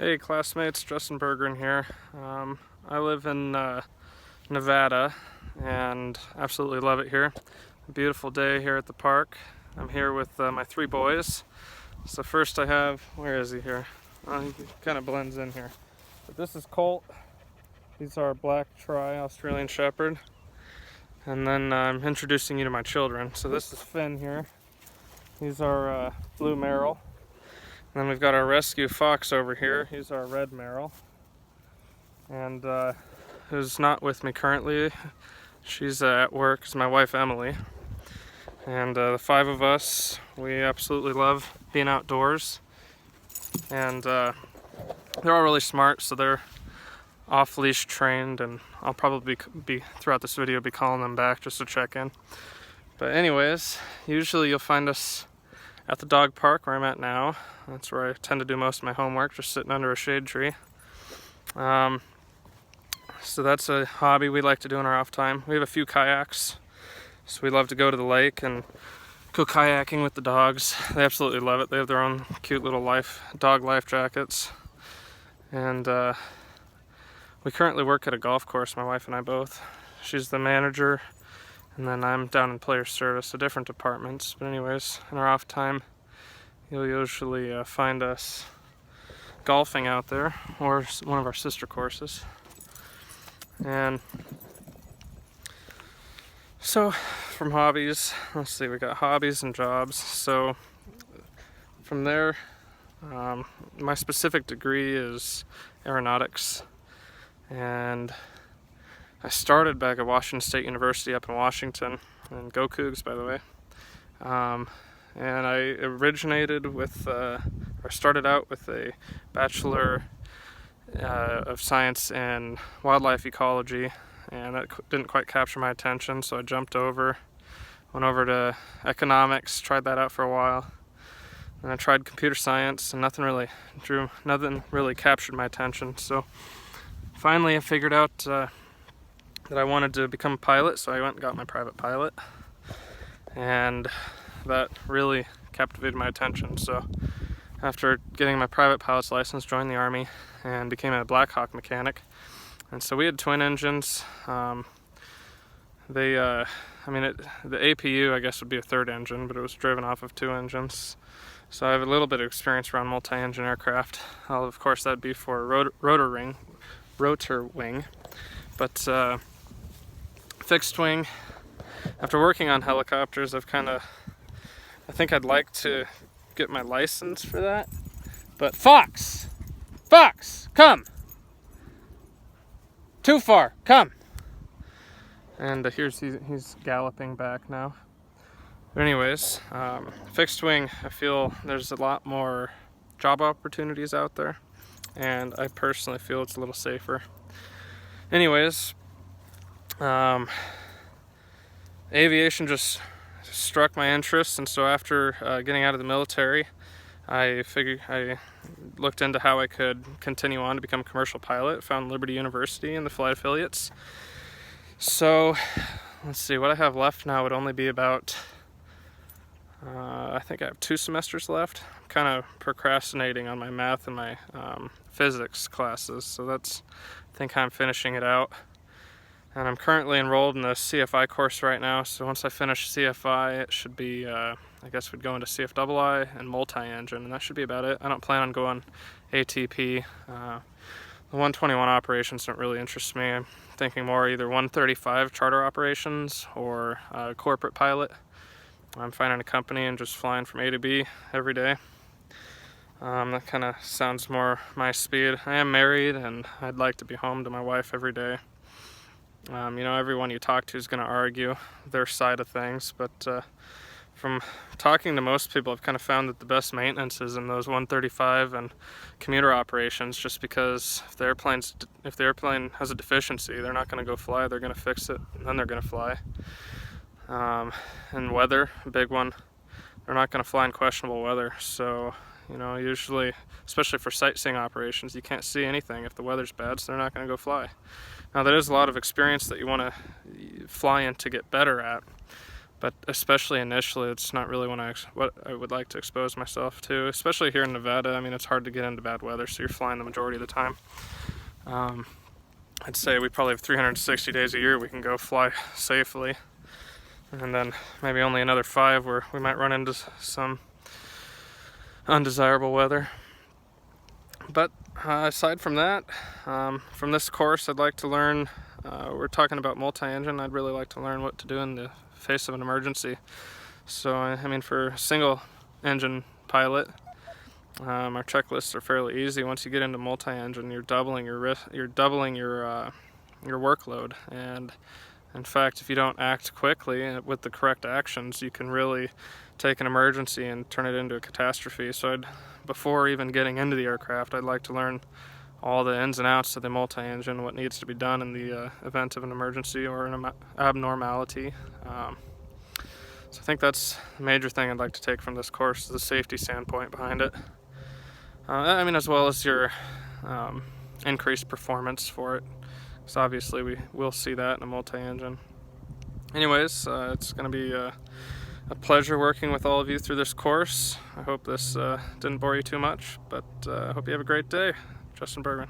Hey classmates, Justin Bergeron here. I live in Nevada and absolutely love it here. A beautiful day here at the park. I'm here with my three boys. So first I have, where is he here? He kind of blends in here. But this is Colt. He's our black Australian Shepherd. And then I'm introducing you to my children. So this is Finn here. He's our blue Merrill. And then we've got our rescue fox over here. He's our red Merrill. And who's not with me currently. She's at work. It's my wife Emily. And the five of us, we absolutely love being outdoors. And they're all really smart, so they're off-leash trained, and I'll probably be throughout this video be calling them back just to check in. But anyways, usually you'll find us at the dog park where I'm at now. That's where I tend to do most of my homework, just sitting under a shade tree. So that's a hobby we like to do in our off time. We have a few kayaks, so we love to go to the lake and go kayaking with the dogs. They absolutely love it. They have their own cute little dog life jackets. And we currently work at a golf course, my wife and I both. She's the manager, and then I'm down in player service, so different departments. But anyways, in our off time, you'll usually find us golfing out there, or one of our sister courses. And so from hobbies, let's see, we got hobbies and jobs. So from there, my specific degree is aeronautics, and I started back at Washington State University up in Washington, and go Cougs, by the way. And I originated with, or started out with a Bachelor of Science in Wildlife Ecology, and that didn't quite capture my attention, so I went over to economics, tried that out for a while. And I tried computer science, and nothing really captured my attention. So finally I figured out that I wanted to become a pilot, so I went and got my private pilot. And that really captivated my attention. So after getting my private pilot's license, joined the Army and became a Black Hawk mechanic. And so we had twin engines. The APU, I guess, would be a third engine, but it was driven off of two engines. So I have a little bit of experience around multi-engine aircraft. Of course, that'd be for rotor wing. But fixed wing, after working on helicopters, I think I'd like to get my license for that. But Fox, come! Too far, come! And he's galloping back now. But anyways, fixed wing, I feel there's a lot more job opportunities out there, and I personally feel it's a little safer. Anyways, aviation just struck my interest, and so after getting out of the military, I looked into how I could continue on to become a commercial pilot. Found Liberty University and the flight affiliates. So let's see, what I have left now would only be about I think I have 2 semesters left. I'm kind of procrastinating on my math and my physics classes, so I think I'm finishing it out. And I'm currently enrolled in the CFI course right now, so once I finish CFI, it should be, I guess we'd go into CFII and multi-engine, and that should be about it. I don't plan on going ATP. The 121 operations don't really interest me. I'm thinking more either 135 charter operations or corporate pilot. I'm finding a company and just flying from A to B every day. That kind of sounds more my speed. I am married, and I'd like to be home to my wife every day. Everyone you talk to is going to argue their side of things, but from talking to most people, I've kind of found that the best maintenance is in those 135 and commuter operations, just because if the airplane has a deficiency, they're not going to go fly, they're going to fix it, and then they're going to fly. And weather, a big one, they're not going to fly in questionable weather, so usually, especially for sightseeing operations, you can't see anything if the weather's bad, so they're not going to go fly. Now, there is a lot of experience that you want to fly in to get better at, but especially initially, it's not really what I would like to expose myself to, especially here in Nevada. I mean, it's hard to get into bad weather, so you're flying the majority of the time. I'd say we probably have 360 days a year we can go fly safely, and then maybe only another 5 where we might run into some undesirable weather. But aside from that, from this course, I'd like to learn, we're talking about multi-engine, I'd really like to learn what to do in the face of an emergency. So, I mean, for a single engine pilot, our checklists are fairly easy. Once you get into multi-engine, you're doubling your workload, and in fact, if you don't act quickly with the correct actions, you can really take an emergency and turn it into a catastrophe. So before even getting into the aircraft, I'd like to learn all the ins and outs of the multi-engine, what needs to be done in the event of an emergency or an abnormality. So I think that's the major thing I'd like to take from this course, the safety standpoint behind it. I mean, as well as your increased performance for it, because obviously we will see that in a multi-engine. Anyways, it's going to be a pleasure working with all of you through this course. I hope this didn't bore you too much, but I hope you have a great day. Justin Bergman.